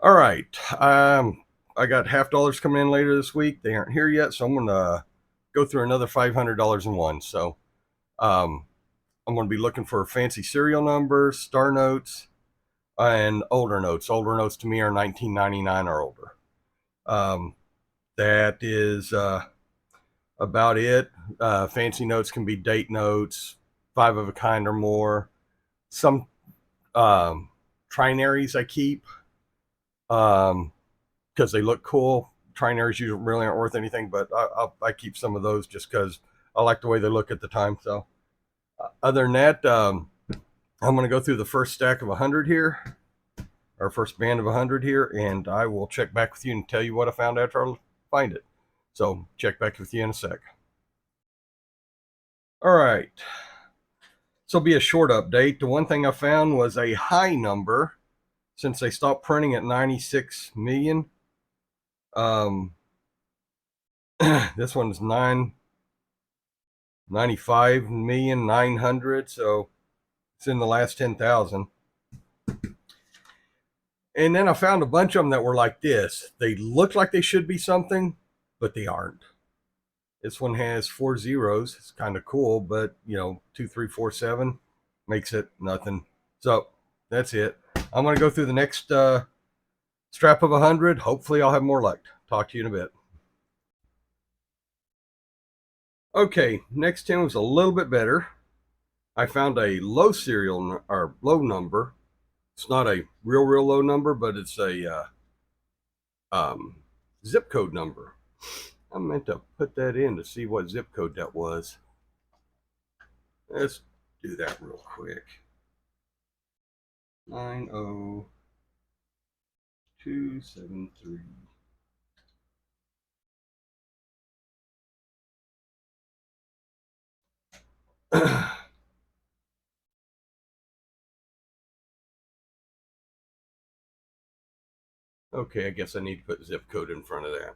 All right. I got half dollars coming in later this week. They aren't here yet, so I'm gonna go through another $500 in one. So um, I'm gonna be looking for fancy serial numbers, star notes, and older notes. Older notes to me are 1999 or older. Um, that is about it. Fancy notes can be date notes, five of a kind or more. Some um, trinaries I keep. Um, because they look cool. Trinaries usually really aren't worth anything, but I keep some of those just because I like the way they look at the time. So, other than that, I'm going to go through the first stack of 100 here, our first band of 100 here, and I will check back with you and tell you what I found after I find it. So, check back with you in a sec. All right. So, it'll be a short update. The one thing I found was a high number since they stopped printing at 96 million. Um, this one's 95,900,000, so it's in the last 10,000. And then I found a bunch of them that were like this. They look like they should be something, but they aren't. This one has 4 zeros. It's kind of cool, but 2, 3, 4, 7 makes it nothing. So that's it. I'm going to go through the next strap of 100. Hopefully, I'll have more luck. Talk to you in a bit. Okay, next 10 was a little bit better. I found a low serial or low number. It's not a real low number, but it's a um, zip code number. I meant to put that in to see what zip code that was. Let's do that real quick. 90273. Okay, I guess I need to put zip code in front of that.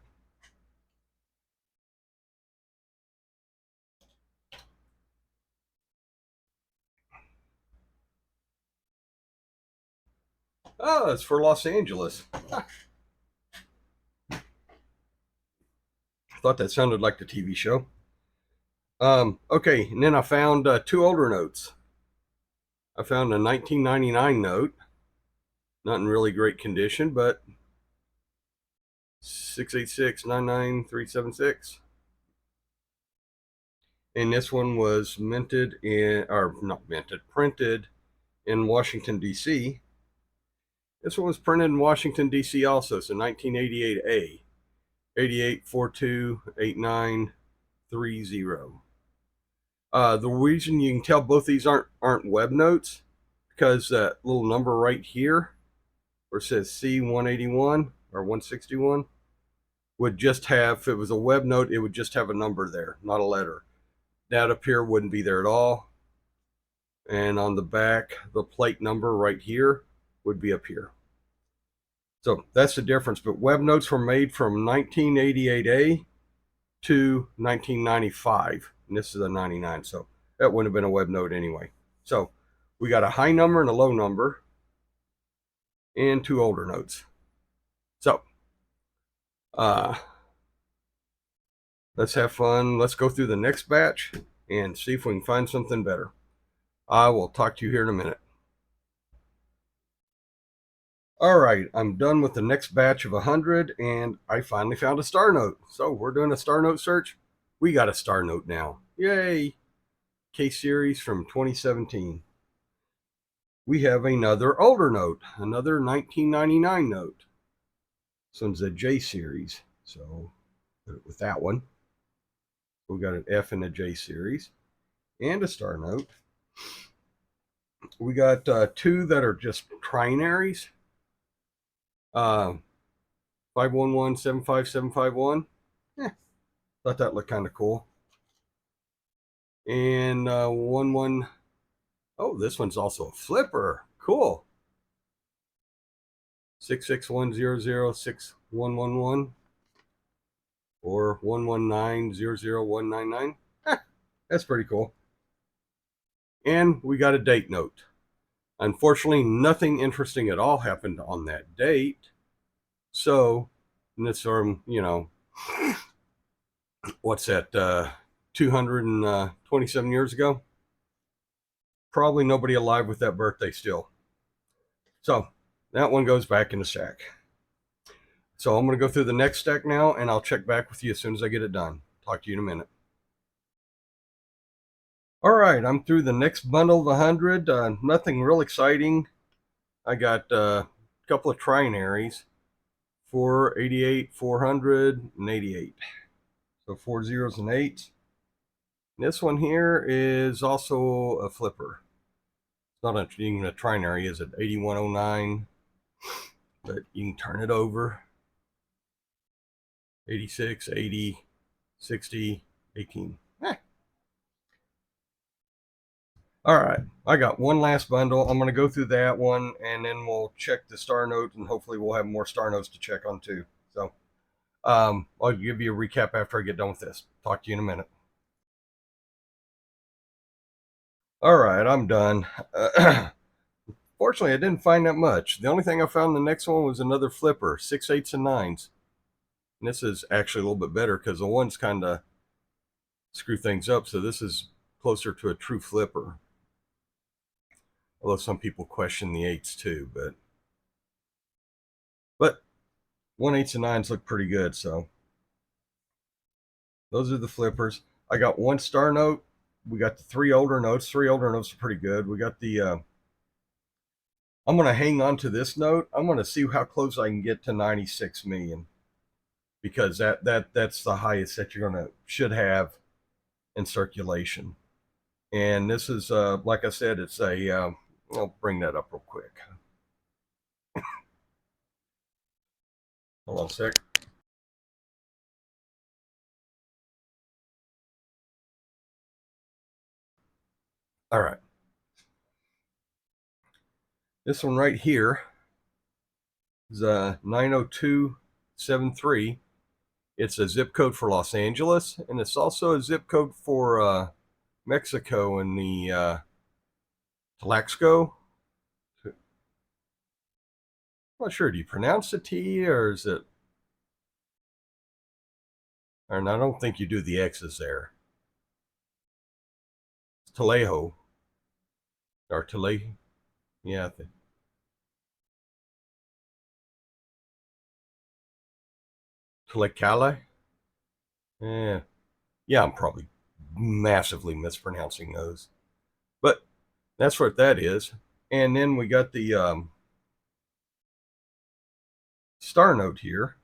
Oh, it's for Los Angeles. I thought that sounded like the TV show. Okay, and then I found two older notes. I found a 1999 note, not in really great condition, but 686-99376. And this one was minted in, or not minted, printed in Washington, D.C. This one was printed in Washington, D.C. also, so 1988A, 88428930. The reason you can tell both these aren't web notes because that little number right here where it says C181 or 161 would just have, if it was a web note, it would just have a number there, not a letter. That up here wouldn't be there at all. And on the back, the plate number right here would be up here. So that's the difference. But web notes were made from 1988A to 1995. And this is a 99. So that wouldn't have been a web note anyway. So we got a high number and a low number and two older notes. So let's have fun. Let's go through the next batch and see if we can find something better. I will talk to you here in a minute. All right, I'm done with the next batch of 100, and I finally found a star note. So we're doing a star note search. We got a star note now. Yay! Case series from 2017. We have another older note, another 1999 note. This one's a J series, so put it with that one. We got an F in a J series and a star note. We got two that are just trinaries. 511-75751. Thought that looked kind of cool. And 11. Oh, this one's also a flipper. Cool. 661006111 or 119000199. That's pretty cool. And we got a date note. Unfortunately, nothing interesting at all happened on that date. So, and it's from, what's that, 227 years ago? Probably nobody alive with that birthday still. So that one goes back in the stack. So I'm going to go through the next stack now, and I'll check back with you as soon as I get it done. Talk to you in a minute. All right, I'm through the next bundle of 100. Nothing real exciting. I got a couple of trinaries, 488, 400, and 88. So 4 zeros and 8s. This one here is also a flipper. It's not even a trinary, is it? 8109. But you can turn it over. 86, 80, 60, 18. All right, I got one last bundle. I'm going to go through that one, and then we'll check the star note, and hopefully we'll have more star notes to check on too. So I'll give you a recap after I get done with this. Talk to you in a minute. All right, I'm done. Fortunately, I didn't find that much. The only thing I found in the next one was another flipper, 6, 8s, and 9s. And this is actually a little bit better because the ones kind of screw things up. So this is closer to a true flipper. Although some people question the 8s too, but 1, 8s, and 9s look pretty good. So those are the flippers. I got one star note. We got the 3 older notes. 3 older notes are pretty good. We got the I'm going to hang on to this note. I'm going to see how close I can get to 96 million, because that's the highest that you're going to should have in circulation. And this is like I said, it's a I'll bring that up real quick. Hold on a sec. All right. This one right here is 90273. It's a zip code for Los Angeles, and it's also a zip code for Mexico in the Tlaxco. I'm not sure. Do you pronounce the T, or is it? And I don't think you do the X's there. It's Telejo or Tele. Yeah, Telecala. Yeah, yeah. I'm probably massively mispronouncing those, but that's what that is. And then we got the star note here,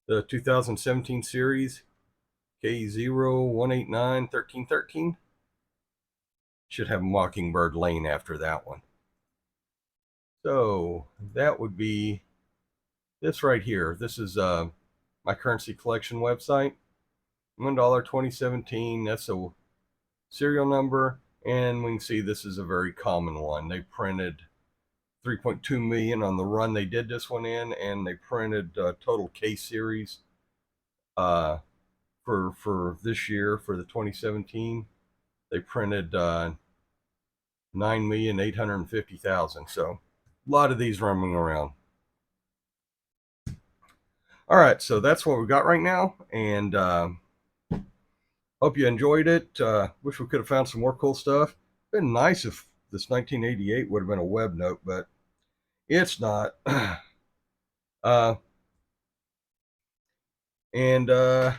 the 2017 series K01891313. Should have Mockingbird Lane after that one. So that would be this right here. This is my currency collection website. $1 2017. That's a serial number, and we can see this is a very common one. They printed 3.2 million on the run they did this one in, and they printed total K series for this year, for the 2017. They printed 9,850,000. So a lot of these roaming around. All right, so that's what we got right now, and hope you enjoyed it. Wish we could have found some more cool stuff. Been nice if this 1988 would have been a web note, but it's not. uh, and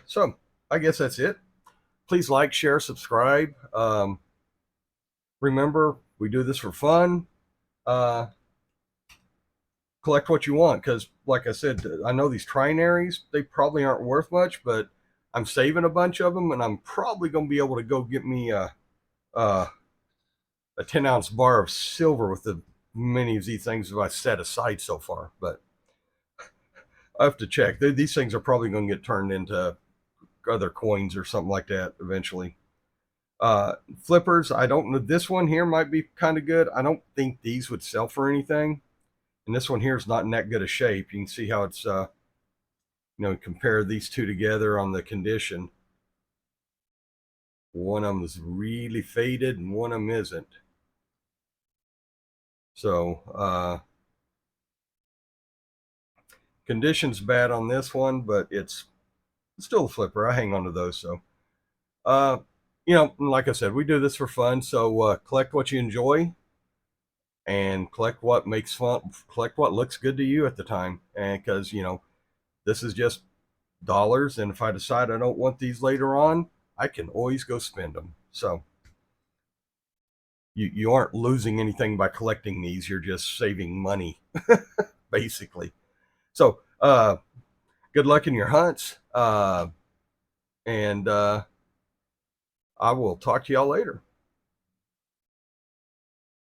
so I guess that's it. Please like, share, subscribe. Remember, we do this for fun. Collect what you want, because like I said, I know these trinaries, they probably aren't worth much, but I'm saving a bunch of them, and I'm probably going to be able to go get me a 10-ounce bar of silver with the many of these things that I set aside so far. But I have to check. These things are probably going to get turned into other coins or something like that eventually. Flippers, I don't know. This one here might be kind of good. I don't think these would sell for anything. And this one here is not in that good a shape. You can see how it's, compare these two together on the condition. One of them is really faded and one of them isn't. So, Condition's bad on this one, but it's still a flipper. I hang on to those. So, uh, like I said, we do this for fun. So collect what you enjoy and collect what makes fun, collect what looks good to you at the time. And because, this is just dollars. And if I decide I don't want these later on, I can always go spend them. So you aren't losing anything by collecting these. You're just saving money, basically. So, good luck in your hunts. And I will talk to y'all later.